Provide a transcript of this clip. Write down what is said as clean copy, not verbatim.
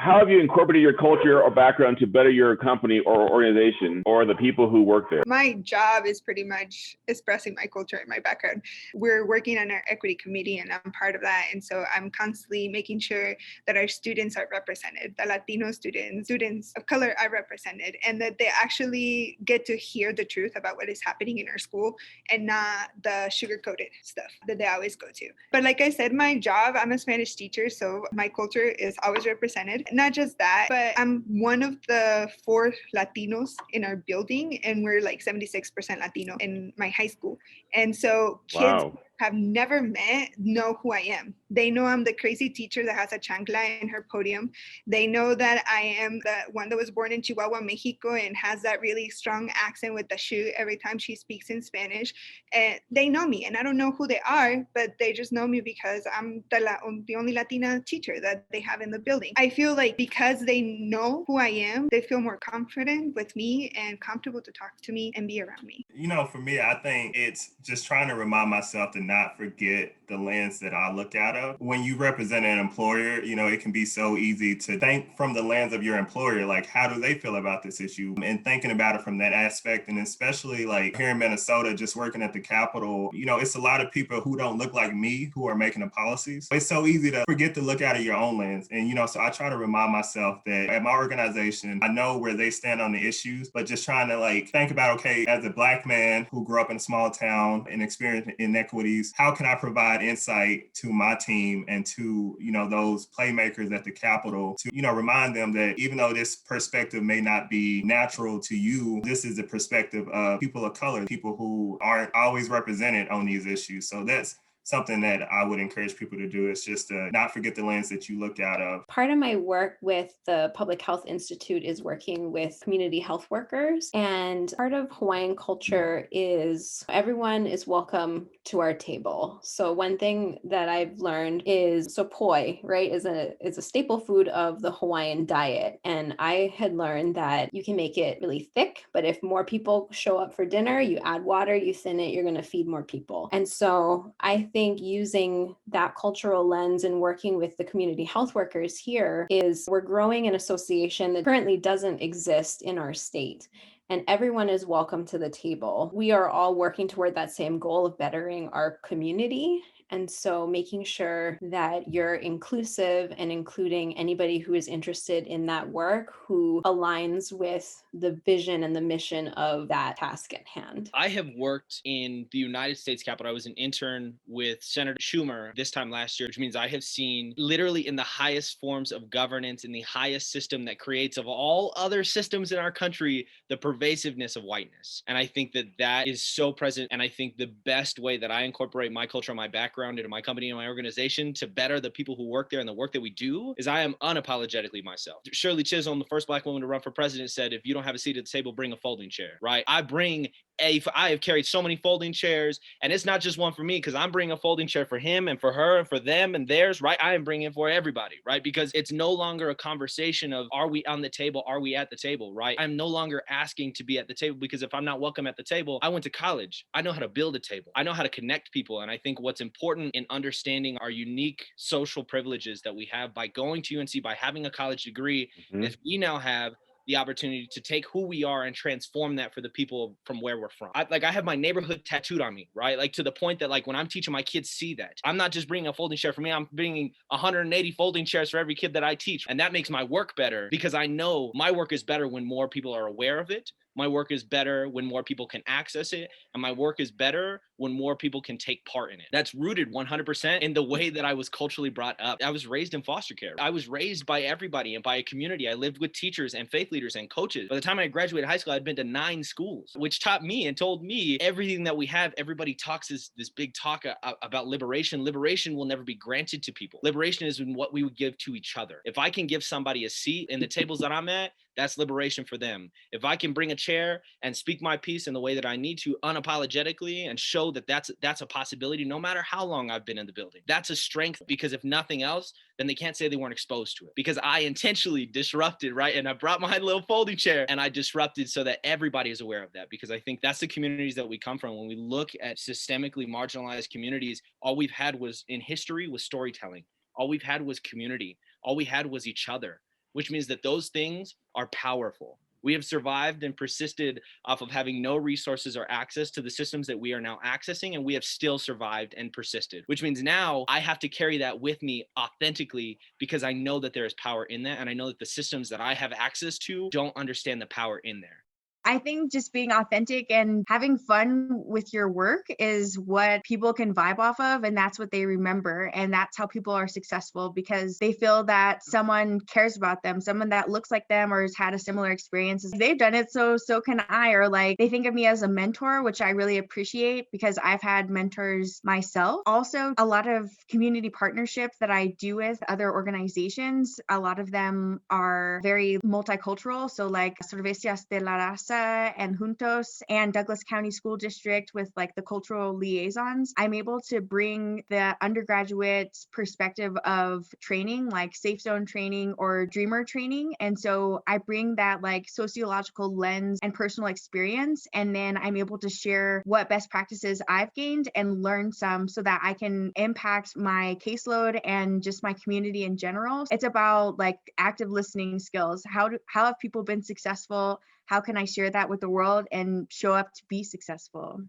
How have you incorporated your culture or background to better your company or organization or the people who work there? My job is pretty much expressing my culture and my background. We're working on our equity committee and I'm part of that. And so I'm constantly making sure that our students are represented, the Latino students, students of color are represented, and that they actually get to hear the truth about what is happening in our school and not the sugar-coated stuff that they always go to. But like I said, my job, I'm a Spanish teacher, so my culture is always represented. Not just that, but I'm one of the 4 Latinos in our building, and we're like 76% Latino in my high school. And so kids have never met know who I am. They know I'm the crazy teacher that has a chancla in her podium. They know that I am the one that was born in Chihuahua, Mexico, and has that really strong accent with the shoe every time she speaks in Spanish. And they know me, and I don't know who they are, but they just know me because I'm the only Latina teacher that they have in the building. I feel like because they know who I am, they feel more confident with me and comfortable to talk to me and be around me. You know, for me, I think it's just trying to remind myself to not forget the lens that I look out of. When you represent an employer, you know, it can be so easy to think from the lens of your employer, like, how do they feel about this issue? And thinking about it from that aspect, and especially like here in Minnesota, just working at the Capitol, you know, it's a lot of people who don't look like me who are making the policies. It's so easy to forget to look out of your own lens. And, you know, so I try to remind myself that at my organization, I know where they stand on the issues, but just trying to like think about, okay, as a Black man who grew up in a small town and experienced inequities, how can I provide insight to my team and to, you know, those playmakers at the Capitol to, you know, remind them that even though this perspective may not be natural to you, this is the perspective of people of color, people who aren't always represented on these issues. So that's something that I would encourage people to do, is just to not forget the lens that you look out of. Part of my work with the Public Health Institute is working with community health workers. And part of Hawaiian culture is everyone is welcome to our table. So one thing that I've learned is, so poi, right, is a staple food of the Hawaiian diet. And I had learned that you can make it really thick, but if more people show up for dinner, you add water, you thin it, you're going to feed more people. And so I think using that cultural lens and working with the community health workers here is, we're growing an association that currently doesn't exist in our state. And everyone is welcome to the table. We are all working toward that same goal of bettering our community. And so making sure that you're inclusive and including anybody who is interested in that work, who aligns with the vision and the mission of that task at hand. I have worked in the United States Capitol. I was an intern with Senator Schumer this time last year, which means I have seen literally in the highest forms of governance, in the highest system that creates of all other systems in our country, the pervasiveness of whiteness. And I think that that is so present. And I think the best way that I incorporate my culture and my background into my company and my organization to better the people who work there and the work that we do is I am unapologetically myself. Shirley Chisholm, the first Black woman to run for president, said, if you don't have a seat at the table, bring a folding chair, right? I have carried so many folding chairs, and it's not just one for me, because I'm bringing a folding chair for him and for her and for them and theirs, right? I am bringing it for everybody, right? Because it's no longer a conversation of, are we on the table? Are we at the table, right? I'm no longer asking to be at the table, because if I'm not welcome at the table, I went to college. I know how to build a table. I know how to connect people. And I think what's important in understanding our unique social privileges that we have by going to UNC, by having a college degree, is we now have the opportunity to take who we are and transform that for the people from where we're from. I have my neighborhood tattooed on me, right? Like, to the point that, like, when I'm teaching, my kids see that. I'm not just bringing a folding chair for me. I'm bringing 180 folding chairs for every kid that I teach. And that makes my work better, because I know my work is better when more people are aware of it. My work is better when more people can access it. And my work is better when more people can take part in it. That's rooted 100% in the way that I was culturally brought up. I was raised in foster care. I was raised by everybody and by a community. I lived with teachers and faith leaders and coaches. By the time I graduated high school, I'd been to 9 schools, which taught me and told me everything that we have. Everybody talks this big talk about liberation. Liberation will never be granted to people. Liberation is in what we would give to each other. If I can give somebody a seat in the tables that I'm at, that's liberation for them. If I can bring a chair and speak my piece in the way that I need to, unapologetically, and show that that's a possibility, no matter how long I've been in the building, that's a strength. Because if nothing else, then they can't say they weren't exposed to it, because I intentionally disrupted, right? And I brought my little folding chair and I disrupted so that everybody is aware of that, because I think that's the communities that we come from. When we look at systemically marginalized communities, all we've had was in history was storytelling. All we've had was community. All we had was each other. which means that those things are powerful. We have survived and persisted off of having no resources or access to the systems that we are now accessing, and we have still survived and persisted, which means now I have to carry that with me authentically because I know that there is power in that, and I know that the systems that I have access to don't understand the power in there. I think just being authentic and having fun with your work is what people can vibe off of, and that's what they remember. And that's how people are successful, because they feel that someone cares about them, someone that looks like them or has had a similar experience. They've done it, so can I. Or like they think of me as a mentor, which I really appreciate because I've had mentors myself. Also, a lot of community partnerships that I do with other organizations, a lot of them are very multicultural. So like Cervecias de la Raza and Juntos and Douglas County School District with like the cultural liaisons, I'm able to bring the undergraduate perspective of training, like Safe Zone training or Dreamer training. And so I bring that like sociological lens and personal experience. And then I'm able to share what best practices I've gained and learn some so that I can impact my caseload and just my community in general. It's about like active listening skills. How have people been successful? How can I share that with the world and show up to be successful?